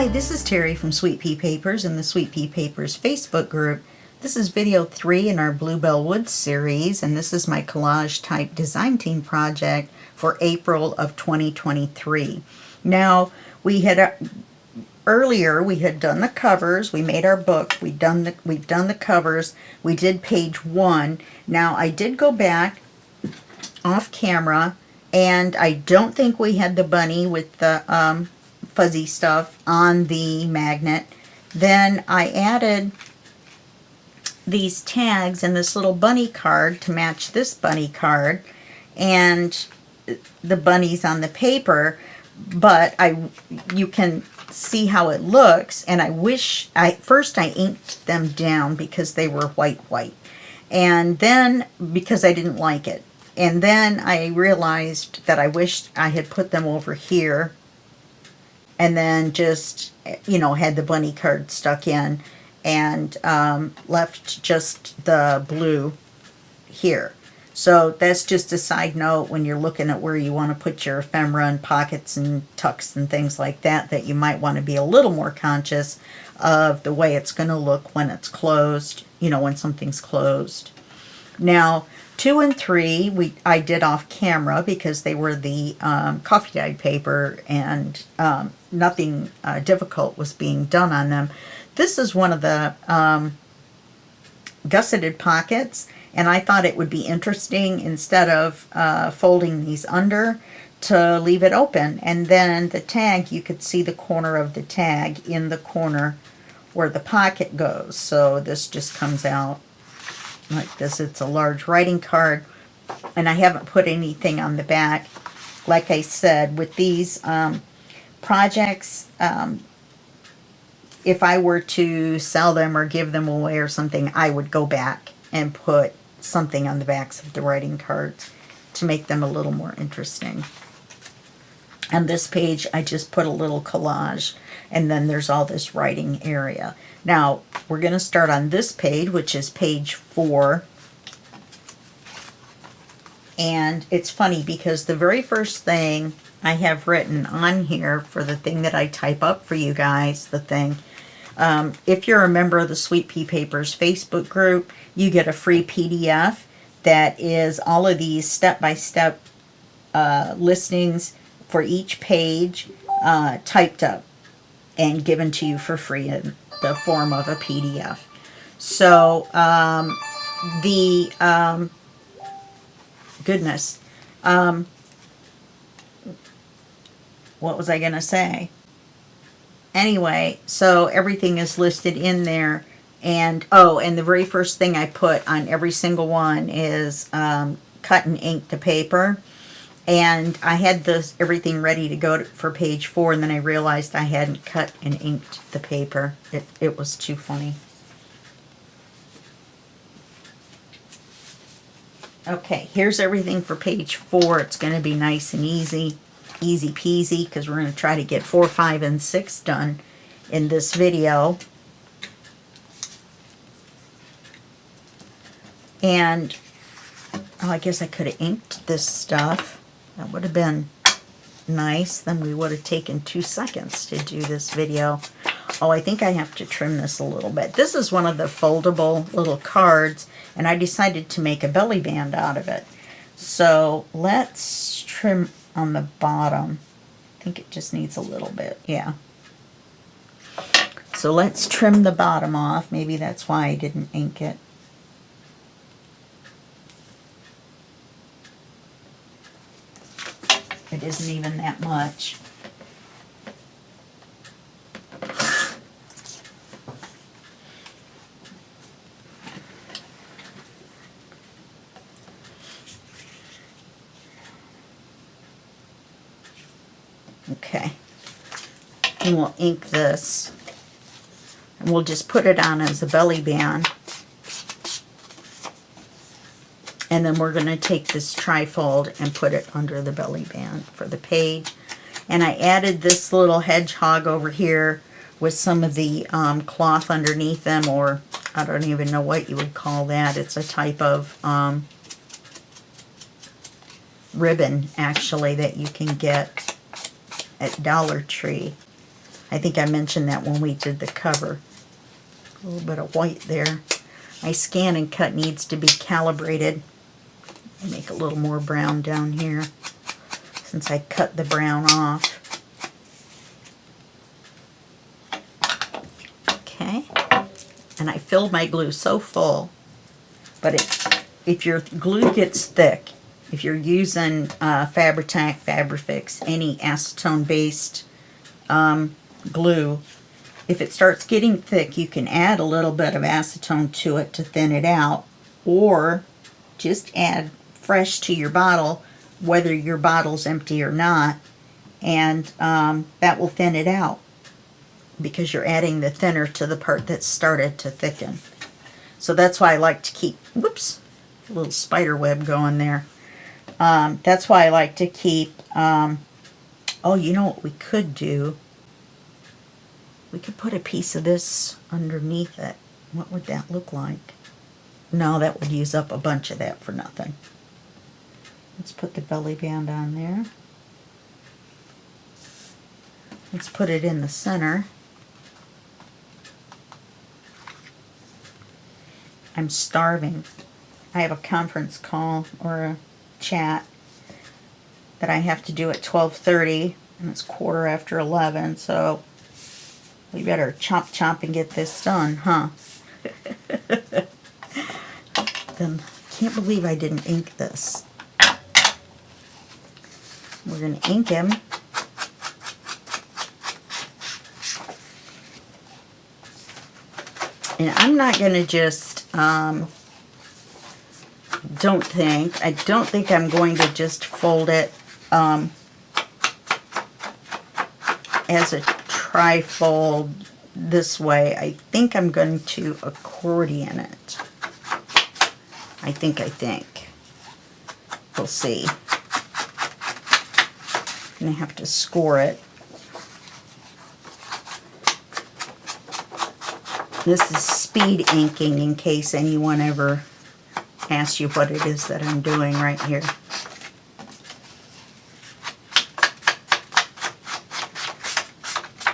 Hi, this is Terry from Sweet Pea Papers in the Sweet Pea Papers Facebook group. This is video 3 in our Bluebell Woods series, and this is my CollageType design team project for April of 2023. Now, earlier we had done the covers. We made our book. We've done the covers. We did page 1. Now, I did go back off camera, and I don't think we had the bunny with the fuzzy stuff on the magnet. Then I added these tags and this little bunny card to match this bunny card, and the bunnies on the paper, but you can see how it looks, and first I inked them down because they were white, and then because I didn't like it, and then I realized that I wished I had put them over here and then just, had the bunny card stuck in and left just the blue here. So that's just a side note when you're looking at where you want to put your ephemera and pockets and tucks and things like that, that you might want to be a little more conscious of the way it's going to look when it's closed, when something's closed. Now, 2 and 3 I did off camera because they were the coffee dyed paper, and nothing difficult was being done on them. This is one of the gusseted pockets, and I thought it would be interesting, instead of folding these under, to leave it open. And then the tag, you could see the corner of the tag in the corner where the pocket goes. So this just comes out like this. It's a large writing card, and I haven't put anything on the back. Like I said, with these projects, if I were to sell them or give them away or something, I would go back and put something on the backs of the writing cards to make them a little more interesting. On this page, I just put a little collage, and then there's all this writing area. Now, we're going to start on this page, which is page 4. And it's funny because the very first thing I have written on here for the thing that I type up for you guys, if you're a member of the Sweet Pea Papers Facebook group, you get a free PDF that is all of these step-by-step listings for each page typed up and given to you for free in the form of a PDF. So what was I going to say? Anyway, so everything is listed in there. And, and the very first thing I put on every single one is cut and ink the paper. And I had everything ready to go for page 4, and then I realized I hadn't cut and inked the paper. It was too funny. Okay, here's everything for page 4. It's going to be nice and easy peasy, because we're going to try to get 4, 5, and 6 done in this video. And I guess I could have inked this stuff. That would have been nice. Then we would have taken 2 seconds to do this video. I think I have to trim this a little bit. This is one of the foldable little cards, and I decided to make a belly band out of it. So let's trim on the bottom. I think it just needs a little bit. Yeah. So let's trim the bottom off. Maybe that's why I didn't ink it. It isn't even that much. Okay. And we'll ink this. And we'll just put it on as a belly band. And then we're going to take this trifold and put it under the belly band for the page. And I added this little hedgehog over here with some of the cloth underneath them, or I don't even know what you would call that. It's a type of ribbon, actually, that you can get at Dollar Tree. I think I mentioned that when we did the cover. A little bit of white there. My scan and cut needs to be calibrated. Make a little more brown down here since I cut the brown off. Okay. And I filled my glue so full, but if your glue gets thick, if you're using Fabri-Tac, Fabri-Fix, any acetone-based glue, if it starts getting thick, you can add a little bit of acetone to it to thin it out, or just add fresh to your bottle, whether your bottle's empty or not, and that will thin it out because you're adding the thinner to the part that started to thicken. So that's why I like to keep, whoops, a little spider web going there. That's why I like to keep, oh, you know what we could do? We could put a piece of this underneath it. What would that look like? No, that would use up a bunch of that for nothing. Let's put the belly band on there. Let's put it in the center. I'm starving. I have a conference call or a chat that I have to do at 12:30, and it's 11:15, so we better chomp and get this done, huh? Then can't believe I didn't ink this. We're going to ink him. And I'm not going to just, I don't think I'm going to just fold it as a trifold this way. I think I'm going to accordion it. I think. We'll see. I'm going to have to score it. This is speed inking in case anyone ever asks you what it is that I'm doing right here.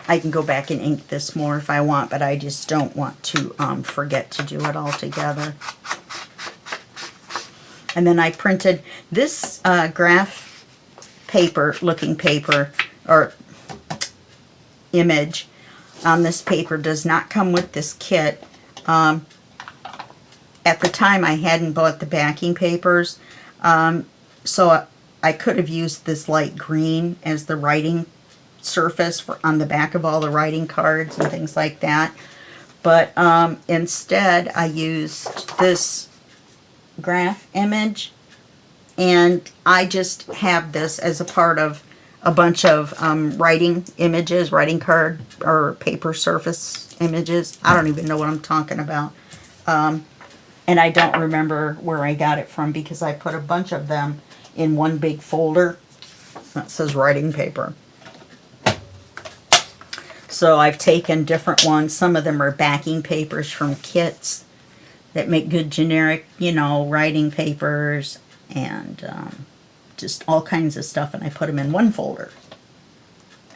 I can go back and ink this more if I want, but I just don't want to forget to do it all together. And then I printed this graph paper, looking paper, or image on this paper does not come with this kit. At the time I hadn't bought the backing papers, so I could have used this light green as the writing surface for on the back of all the writing cards and things like that. But instead I used this graph image, and I just have this as a part of a bunch of writing images, writing card or paper surface images. I don't even know what I'm talking about. And I don't remember where I got it from because I put a bunch of them in one big folder that says writing paper. So I've taken different ones. Some of them are backing papers from kits that make good generic, you know, writing papers, and just all kinds of stuff, and I put them in one folder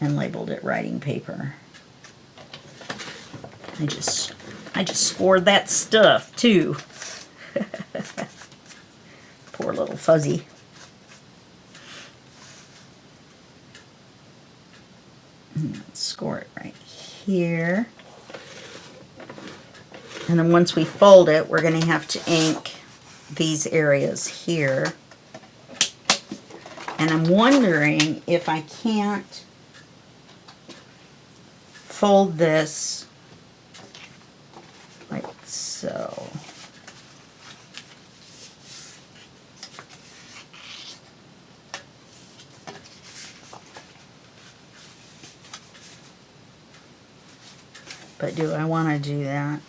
and labeled it writing paper. I just scored that stuff too. Poor little fuzzy. Let's score it right here. And then once we fold it, we're going to have to ink these areas here. And I'm wondering if I can't fold this like so. But do I want to do that?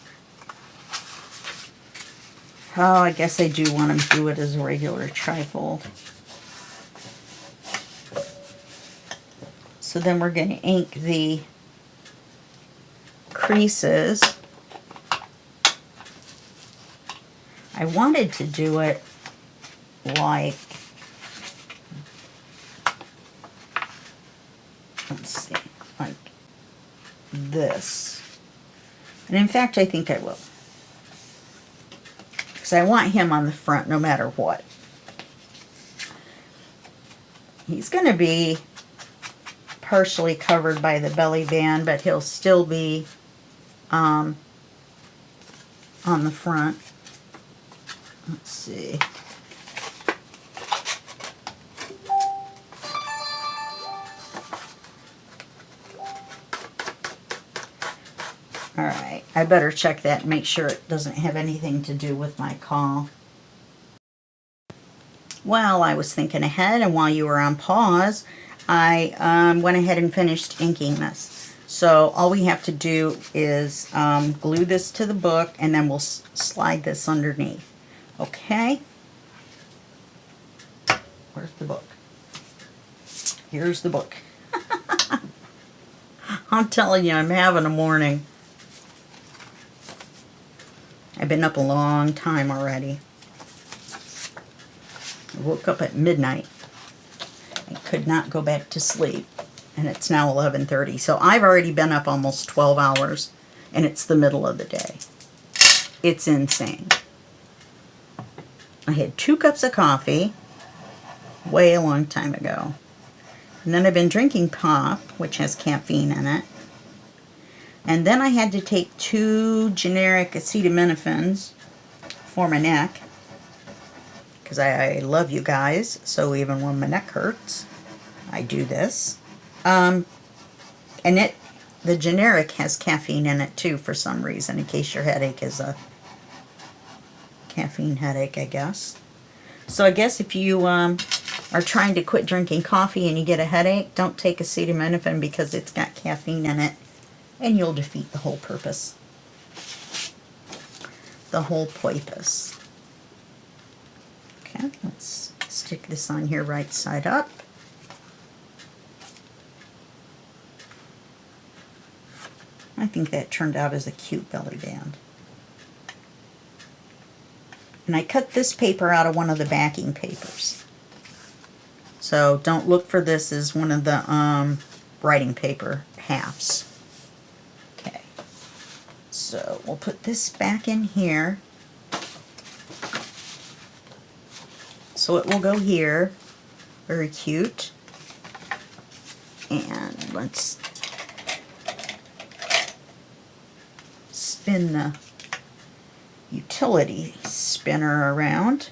Oh, I guess I do want to do it as a regular trifold. So then we're going to ink the creases. I wanted to do it like, let's see, like this. And in fact, I think I will. Because I want him on the front no matter what. He's going to be partially covered by the belly band, but he'll still be on the front. Let's see. Alright, I better check that and make sure it doesn't have anything to do with my call. Well, I was thinking ahead, and while you were on pause, I went ahead and finished inking this. So all we have to do is glue this to the book, and then we'll slide this underneath. Okay? Where's the book? Here's the book. I'm telling you, I'm having a morning. I've been up a long time already. I woke up at midnight. I could not go back to sleep. And it's now 11:30. So I've already been up almost 12 hours. And it's the middle of the day. It's insane. I had 2 cups of coffee way a long time ago. And then I've been drinking pop, which has caffeine in it. And then I had to take 2 generic acetaminophen for my neck. Because I love you guys. So even when my neck hurts, I do this. And the generic has caffeine in it too for some reason. In case your headache is a caffeine headache, I guess. So I guess if you are trying to quit drinking coffee and you get a headache, don't take acetaminophen because it's got caffeine in it. And you'll defeat the whole purpose. The whole purpose. Okay, let's stick this on here right side up. I think that turned out as a cute belly band. And I cut this paper out of one of the backing papers. So don't look for this as one of the writing paper halves. Okay. So we'll put this back in here. So it will go here. Very cute. And let's spin the utility spinner around.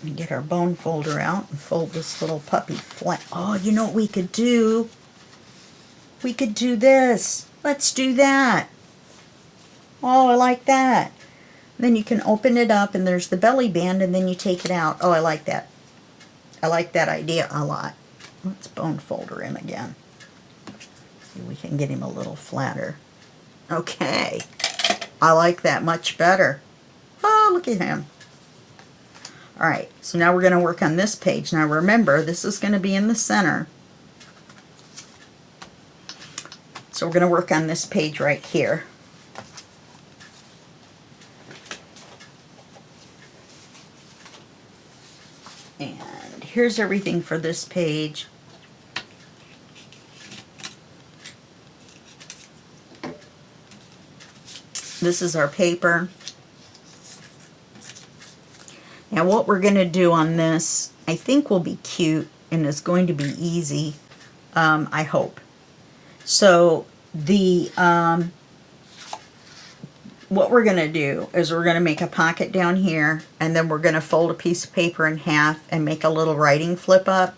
And get our bone folder out and fold this little puppy flat. Oh, you know what we could do? We could do this. Let's do that. Oh, I like that. Then you can open it up and there's the belly band and then you take it out. Oh, I like that. I like that idea a lot. Let's bone folder him again. See if we can get him a little flatter. Okay. I like that much better. Oh, look at him. Alright, so now we're going to work on this page. Now remember, this is going to be in the center. So we're going to work on this page right here. And here's everything for this page. This is our paper. Now what we're going to do on this, I think will be cute and is going to be easy, I hope. So the what we're going to do is we're going to make a pocket down here and then we're going to fold a piece of paper in half and make a little writing flip up.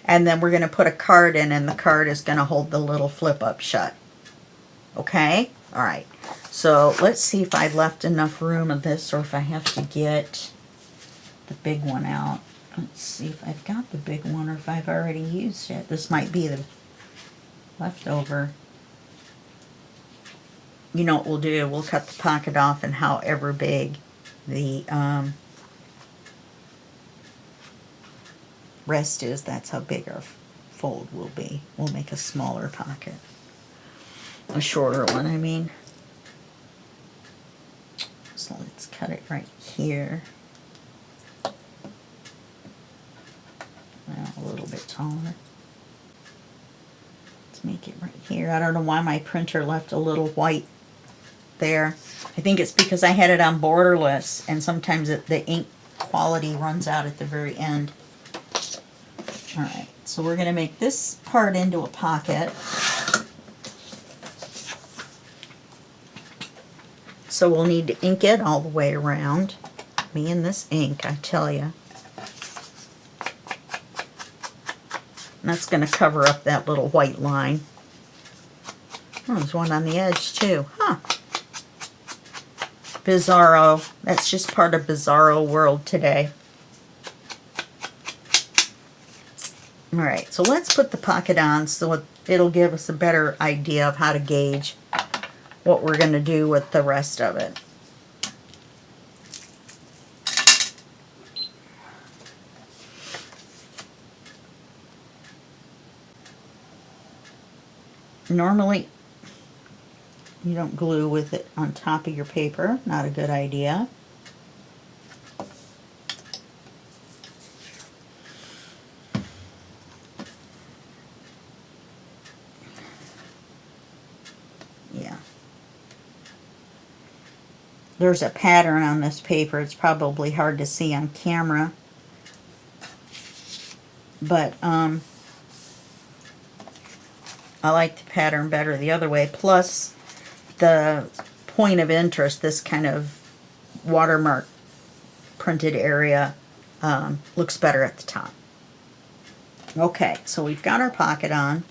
And then we're going to put a card in and the card is going to hold the little flip up shut. Okay? Alright. So let's see if I've left enough room of this or if I have to get the big one out. Let's see if I've got the big one or if I've already used it. This might be the leftover. You know what we'll do? We'll cut the pocket off and however big the rest is, that's how big our fold will be. We'll make a smaller pocket. A shorter one, I mean. So let's cut it right here. Well, a little bit taller. Let's make it right here. I don't know why my printer left a little white there. I think it's because I had it on borderless, and sometimes the ink quality runs out at the very end. Alright, so we're going to make this part into a pocket. So we'll need to ink it all the way around. Me and this ink, I tell you. That's going to cover up that little white line. Oh, there's one on the edge too. Huh. Bizarro. That's just part of Bizarro world today. Alright, so let's put the pocket on so it'll give us a better idea of how to gauge what we're going to do with the rest of it. Normally, you don't glue with it on top of your paper. Not a good idea. Yeah. There's a pattern on this paper. It's probably hard to see on camera. But, I like the pattern better the other way. Plus, the point of interest, this kind of watermark printed area, looks better at the top. Okay, so we've got our pocket on.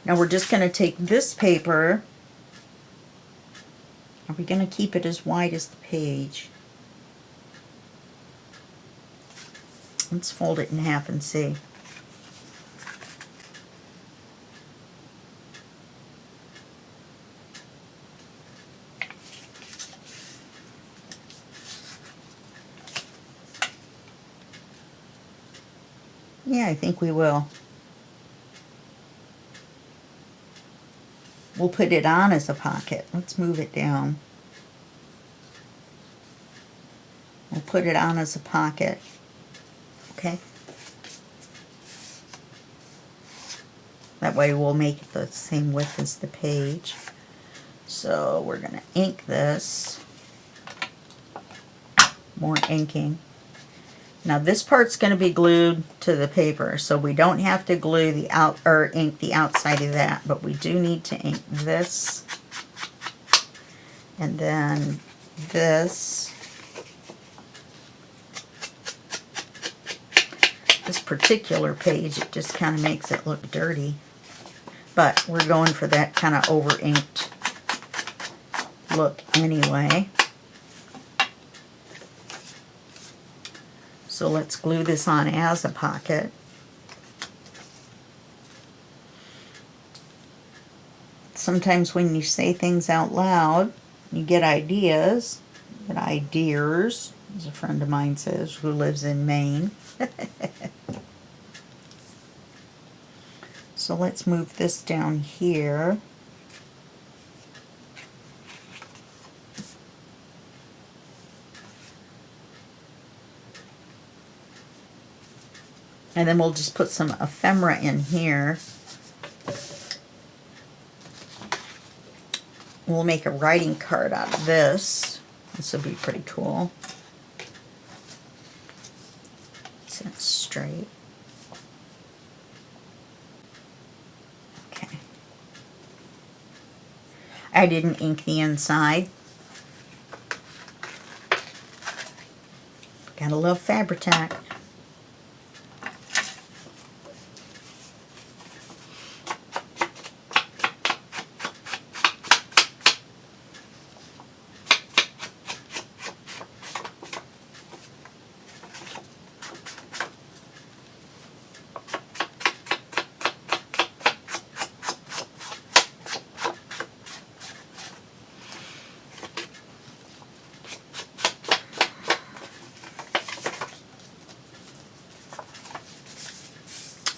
Now we're just going to take this paper. Are we going to keep it as wide as the page? Let's fold it in half and see. Yeah, I think we will. We'll put it on as a pocket. Let's move it down. We'll put it on as a pocket. Okay? That way we'll make it the same width as the page. So we're going to ink this. More inking. Now this part's going to be glued to the paper, so we don't have to glue the ink the outside of that, but we do need to ink this, and then this. This particular page, it just kind of makes it look dirty, but we're going for that kind of over-inked look anyway. So let's glue this on as a pocket. Sometimes when you say things out loud, you get ideas. You get ideas, as a friend of mine says, who lives in Maine. So let's move this down here. And then we'll just put some ephemera in here. We'll make a writing card out of this. This will be pretty cool. Set straight. Okay. I didn't ink the inside. Gotta love Fabri-Tac.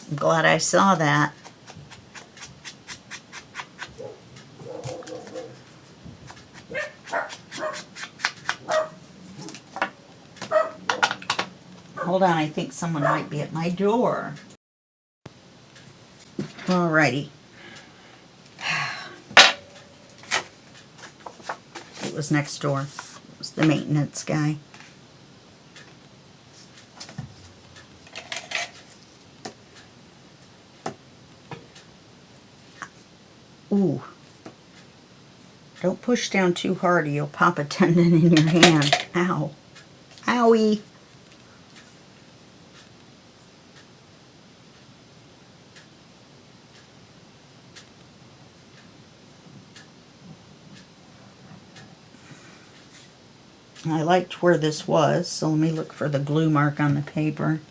I'm glad I saw that. Hold on, I think someone might be at my door. Alrighty. it was next door. It was the maintenance guy. Ooh. Don't push down too hard or you'll pop a tendon in your hand. Ow. Owie. I liked where this was, so let me look for the glue mark on the paper.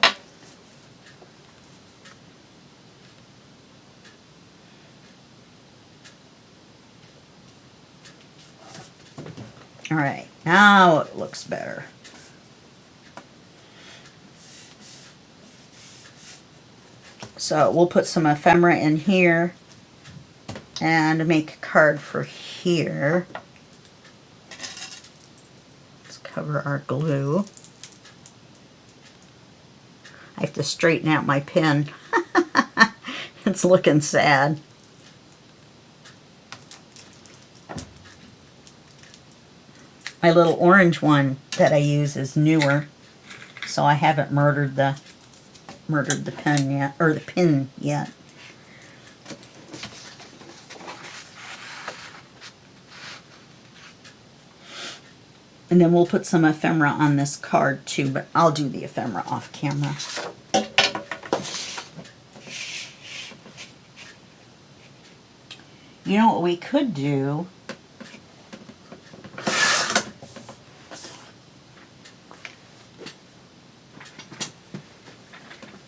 Alright, now it looks better. So we'll put some ephemera in here and make a card for here. Let's cover our glue. I have to straighten out my pen. It's looking sad. My little orange one that I use is newer, so I haven't murdered the pen yet, or the pin yet. And then we'll put some ephemera on this card too, but I'll do the ephemera off camera. You know what we could do?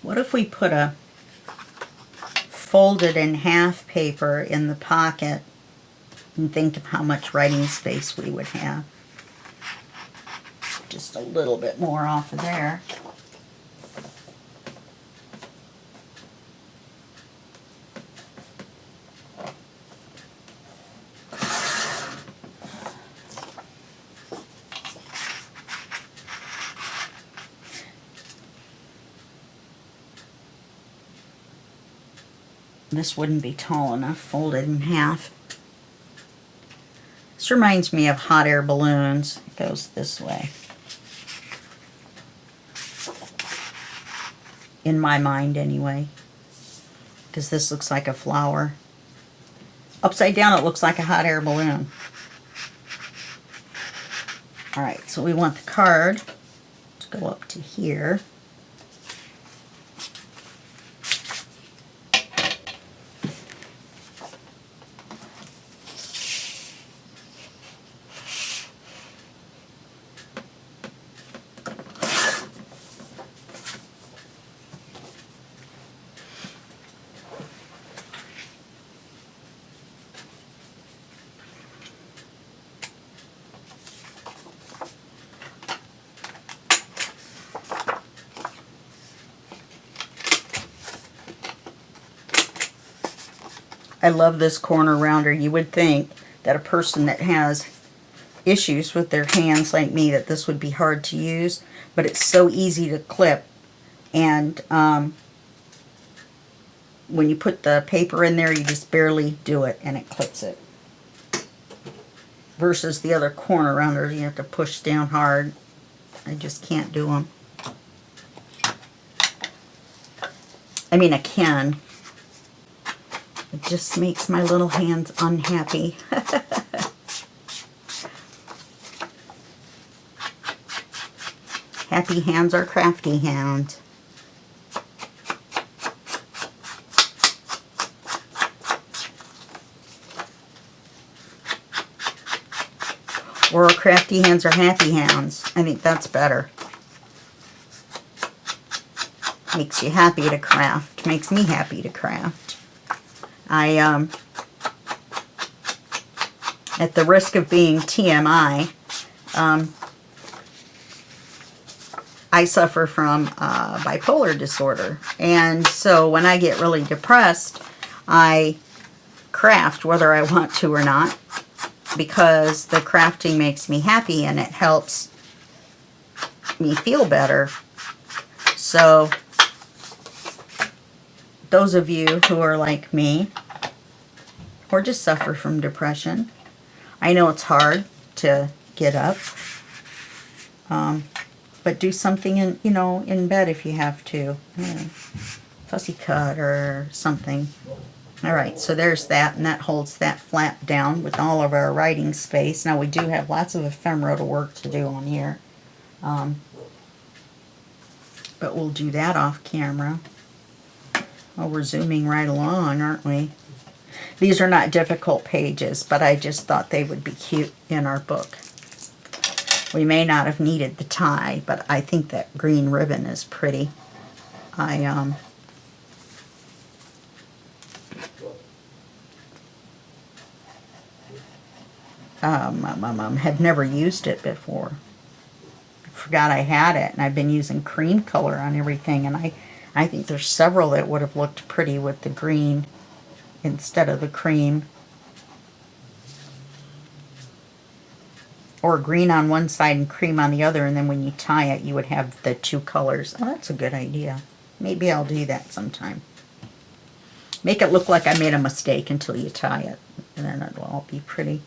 What if we put a folded in half paper in the pocket and think of how much writing space we would have? Just a little bit more off of there. This wouldn't be tall enough, folded in half. This reminds me of hot air balloons. It goes this way. In my mind, anyway. Because this looks like a flower. Upside down, it looks like a hot air balloon. Alright, so we want the card to go up to here. I love this corner rounder. You would think that a person that has issues with their hands like me, that this would be hard to use, but it's so easy to clip. And when you put the paper in there, you just barely do it and it clips it. Versus the other corner rounders, you have to push down hard. I just can't do them. I mean, I can. It just makes my little hands unhappy. Happy hands are crafty hands. Or crafty hands are happy hands. I think that's better. Makes you happy to craft. Makes me happy to craft. At the risk of being TMI, I suffer from bipolar disorder. And so when I get really depressed, I craft whether I want to or not, because the crafting makes me happy and it helps me feel better. So those of you who are like me or just suffer from depression, I know it's hard to get up. But do something in, you know, in bed if you have to. Fussy cut or something. All right, so there's that, and that holds that flap down with all of our writing space. Now we do have lots of ephemera to work to do on here. But we'll do that off camera. Oh, we're zooming right along, aren't we? These are not difficult pages, but I just thought they would be cute in our book. We may not have needed the tie, but I think that green ribbon is pretty. I have never used it before. Forgot I had it, and I've been using cream color on everything, and I think there's several that would have looked pretty with the green instead of the cream. Or green on one side and cream on the other, and then when you tie it, you would have the two colors. Oh, that's a good idea. Maybe I'll do that sometime. Make it look like I made a mistake until you tie it, and then it'll all be pretty.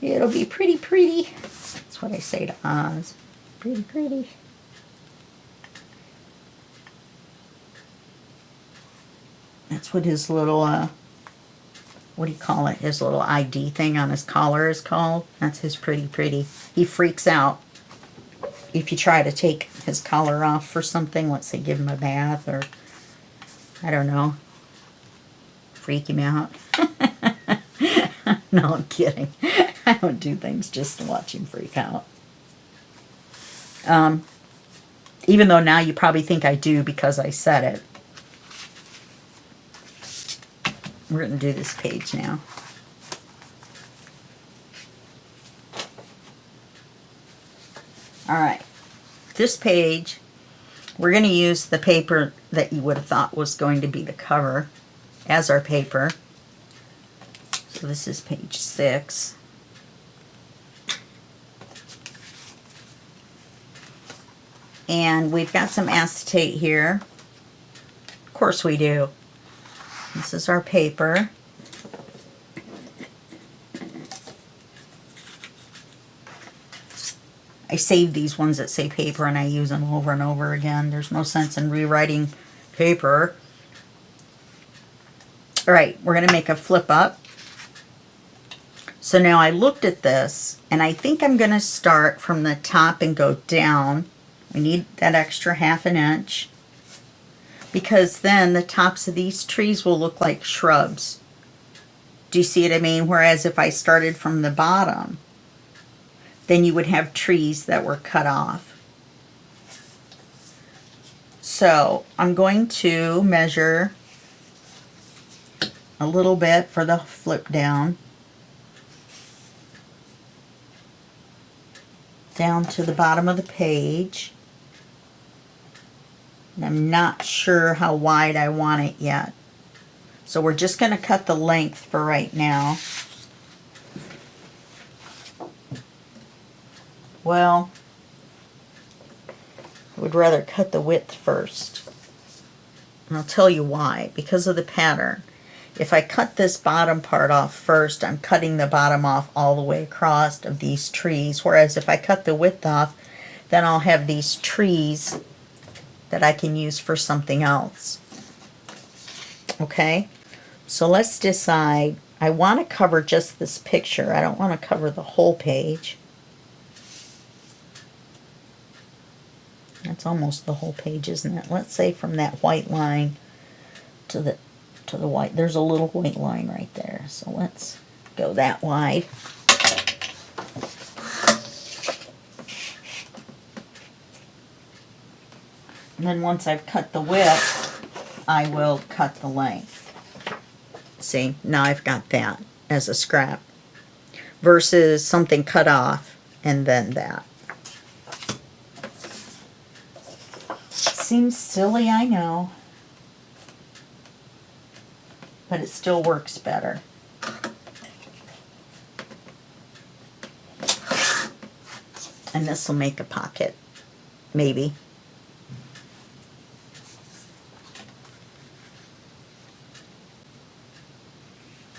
It'll be pretty, pretty. That's what I say to Oz. Pretty, pretty. That's what his little, what do you call it? His little ID thing on his collar is called. That's his pretty, pretty. He freaks out if you try to take his collar off for something. Let's say give him a bath or, I don't know, freak him out. No, I'm kidding. I don't do things just to watch him freak out. Even though now you probably think I do because I said it. We're going to do this page now. All right. This page, we're going to use the paper that you would have thought was going to be the cover as our paper. So this is page 6. And we've got some acetate here. Of course we do. This is our paper. I save these ones that say paper and I use them over and over again. There's no sense in rewriting paper. All right, we're going to make a flip up. So now I looked at this and I think I'm going to start from the top and go down. We need that extra 1/2 inch. Because then the tops of these trees will look like shrubs. Do you see what I mean? Whereas if I started from the bottom, then you would have trees that were cut off. So I'm going to measure a little bit for the flip down to the bottom of the page. And I'm not sure how wide I want it yet. So we're just going to cut the length for right now. Well, I would rather cut the width first. And I'll tell you why. Because of the pattern. If I cut this bottom part off first, I'm cutting the bottom off all the way across of these trees. Whereas if I cut the width off, then I'll have these trees that I can use for something else. Okay? So let's decide. I want to cover just this picture. I don't want to cover the whole page. That's almost the whole page, isn't it? Let's say from that white line to the white. There's a little white line right there. So let's go that wide. And then once I've cut the width, I will cut the length. See, now I've got that as a scrap versus something cut off and then that. Seems silly, I know, but it still works better. And this will make a pocket, maybe.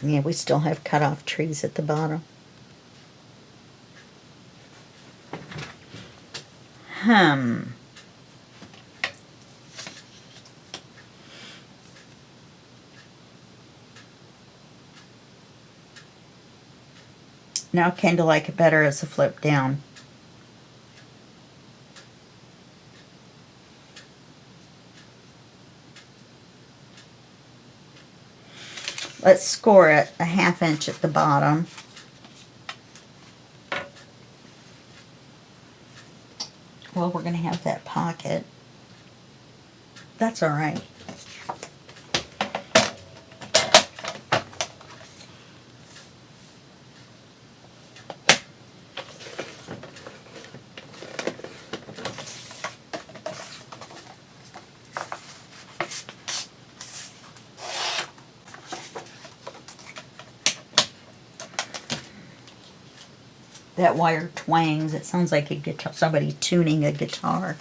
Yeah, we still have cut off trees at the bottom. Now I kind of like it better as a flip down. Let's score it a 1/2 inch at the bottom. Well, we're going to have that pocket. That's all right. That wire twangs. It sounds like a guitar, somebody tuning a guitar.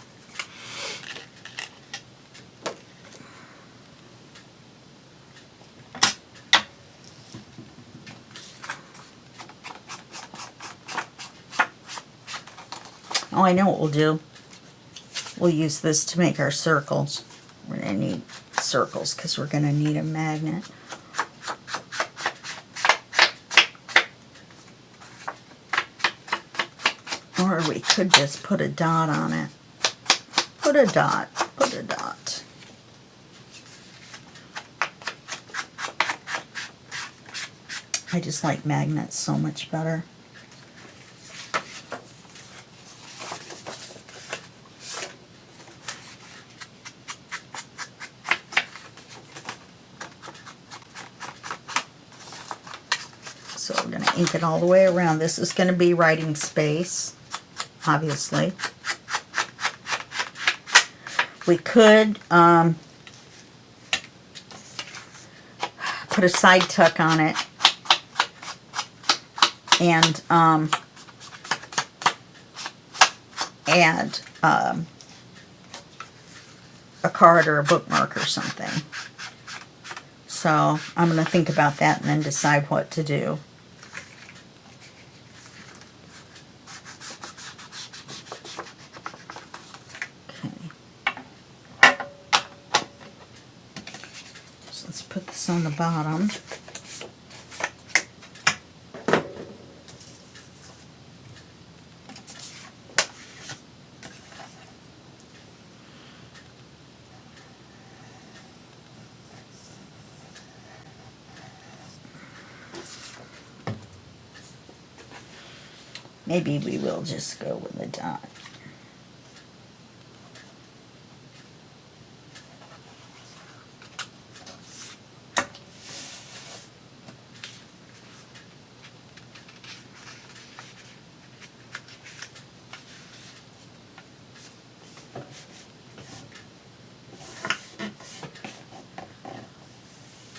Oh, I know what we'll do. We'll use this to make our circles. We're going to need circles because we're going to need a magnet. Or we could just put a dot on it. Put a dot. Put a dot. I just like magnets so much better. So we're going to ink it all the way around. This is going to be writing space, obviously. We could put a side tuck on it and add a card or a bookmark or something. So I'm going to think about that and then decide what to do. Put this on the bottom. Maybe we will just go with a dot.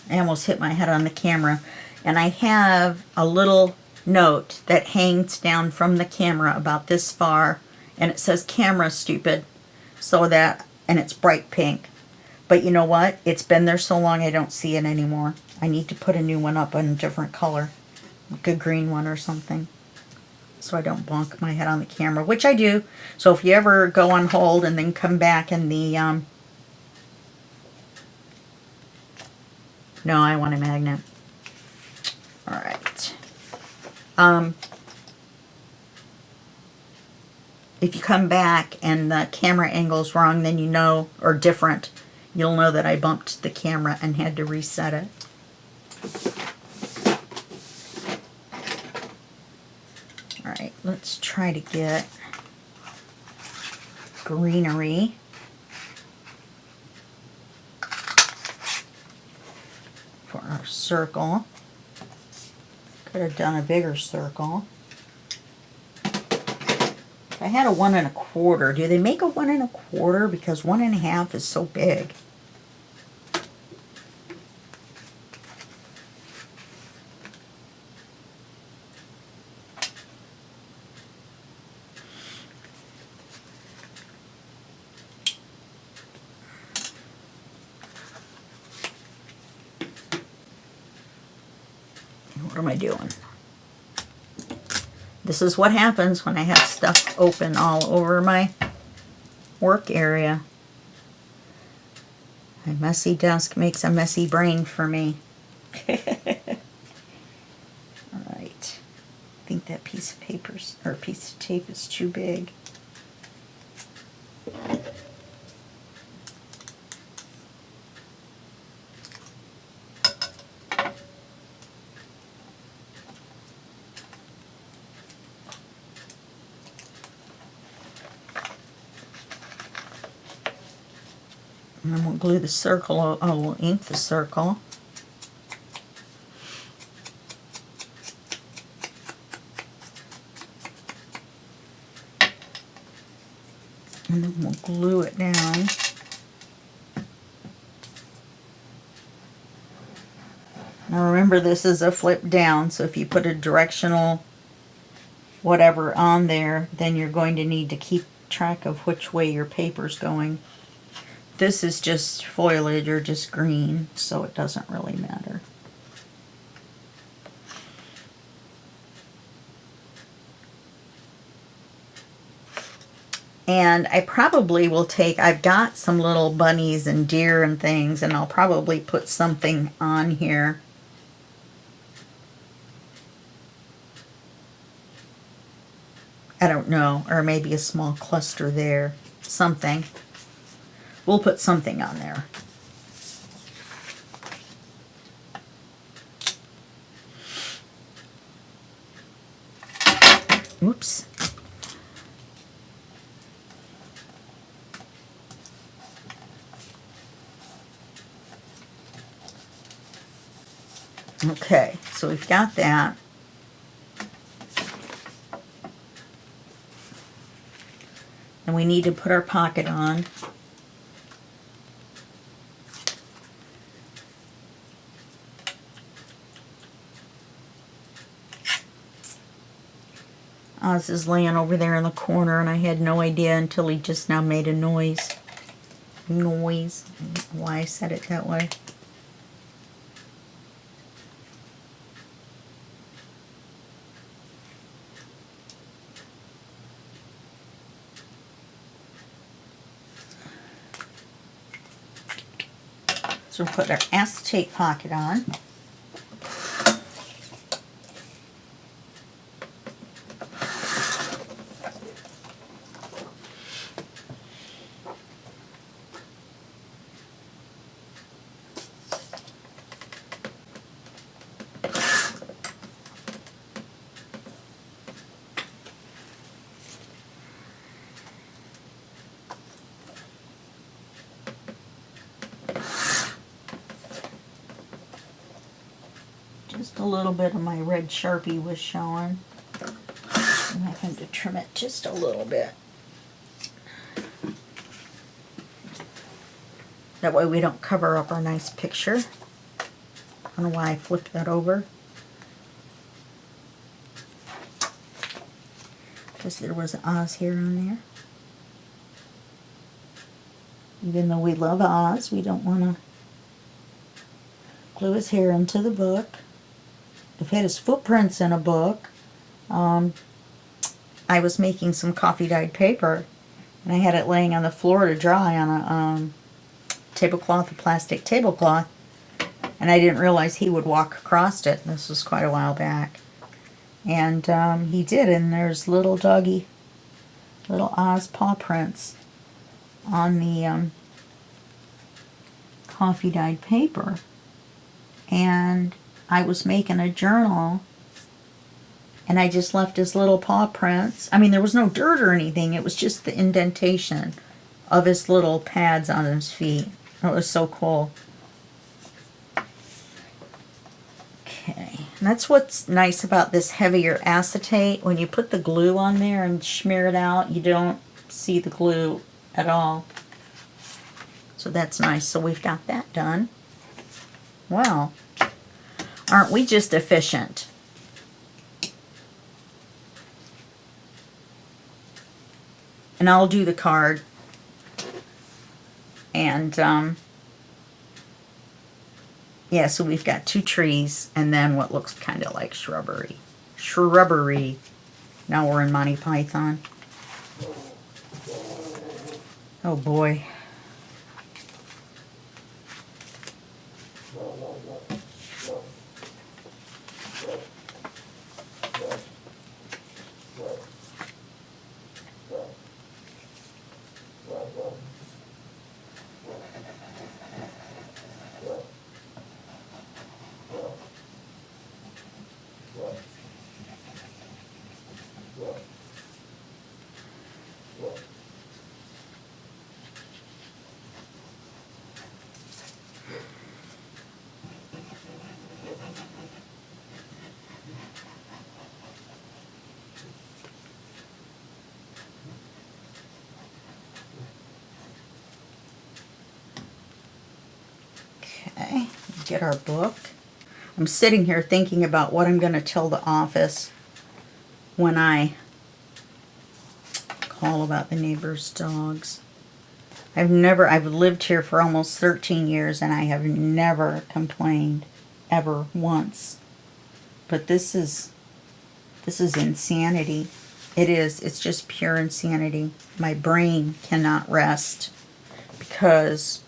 I almost hit my head on the camera, and I have a little note that hangs down from the camera about this far, and it says camera stupid, so that, and it's bright pink. But you know what? It's been there so long I don't see it anymore. I need to put a new one up in a different color, like a green one or something, so I don't bonk my head on the camera, which I do. So if you ever go on hold and then come back and the no, I want a magnet. All right. If you come back and the camera angle's wrong, then you know, or different, you'll know that I bumped the camera and had to reset it. All right, let's try to get greenery. For our circle. Could have done a bigger circle. If I had a 1 1/4, do they make a 1 1/4? Because 1 1/2 is so big. What am I doing? This is what happens when I have stuff open all over my work area. My messy desk makes a messy brain for me. Alright. I think that piece of paper's, or piece of tape is too big. And then we'll glue the circle, we'll ink the circle. And then we'll glue it down. Now remember, this is a flip down, so if you put a directional whatever on there, then you're going to need to keep track of which way your paper's going. This is just foliage or just green, so it doesn't really matter. And I probably will take, I've got some little bunnies and deer and things, and I'll probably put something on here. I don't know, or maybe a small cluster there, something. We'll put something on there. Oops. Okay, so we've got that. And we need to put our pocket on. Oz is laying over there in the corner, and I had no idea until he just now made a noise. Noise. I don't know why I said it that way. So we'll put our acetate pocket on. Just a little bit of my red Sharpie was showing. I'm having to trim it just a little bit. That way we don't cover up our nice picture. I don't know why I flipped that over. Because there was an Oz hair on there. Even though we love Oz, we don't want to glue his hair into the book. I've had his footprints in a book. I was making some coffee dyed paper, and I had it laying on the floor to dry on a tablecloth, a plastic tablecloth, and I didn't realize he would walk across it. This was quite a while back. And he did, and there's little doggy, little Oz paw prints on the coffee dyed paper. And I was making a journal, and I just left his little paw prints. I mean, there was no dirt or anything. It was just the indentation of his little pads on his feet. It was so cool. Okay, and that's what's nice about this heavier acetate. When you put the glue on there and smear it out, you don't see the glue at all. So that's nice. So we've got that done. Wow. Aren't we just efficient? And I'll do the card. And, yeah, so we've got 2 trees and then what looks kind of like shrubbery. Shrubbery. Now we're in Monty Python. Oh boy. Okay, get our book. I'm sitting here thinking about what I'm going to tell the office when I call about the neighbor's dogs. I've lived here for almost 13 years and I have never complained, ever once. But this is insanity. It is. It's just pure insanity. My brain cannot rest because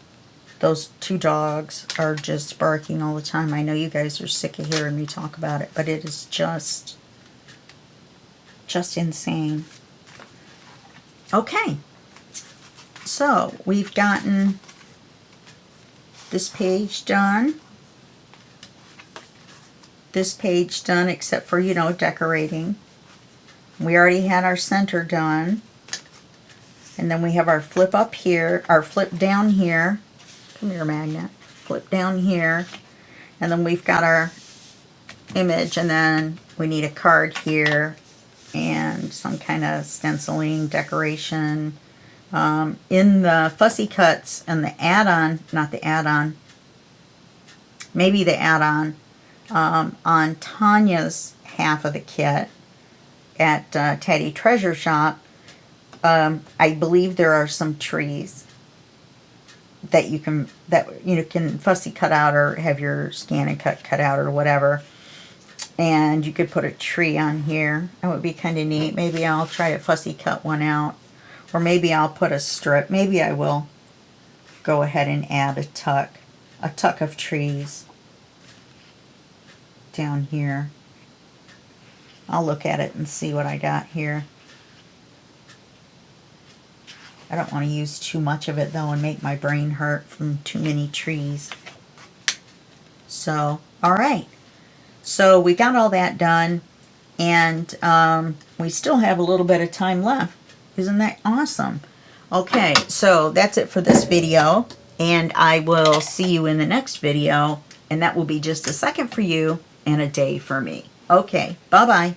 those two dogs are just barking all the time. I know you guys are sick of hearing me talk about it, but it is just insane. Okay. So, we've gotten this page done. This page done, except for, you know, decorating. We already had our center done. And then we have our flip up here, our flip down here. Come here, magnet. Flip down here. And then we've got our image, and then we need a card here and some kind of stenciling decoration. In the Fussy Cuts and the add-on, not the add-on, maybe the add-on, on Tanya's half of the kit at Teddy Treasure Shop, I believe there are some trees that you can fussy cut out or have your scan and cut out or whatever. And you could put a tree on here. That would be kind of neat. Maybe I'll try to fussy cut one out. Or maybe I'll put a strip. Maybe I will go ahead and add a tuck of trees down here. I'll look at it and see what I got here. I don't want to use too much of it though and make my brain hurt from too many trees. So, alright. So we got all that done, and we still have a little bit of time left. Isn't that awesome? Okay, so that's it for this video, and I will see you in the next video, and that will be just a second for you and a day for me. Okay, bye-bye.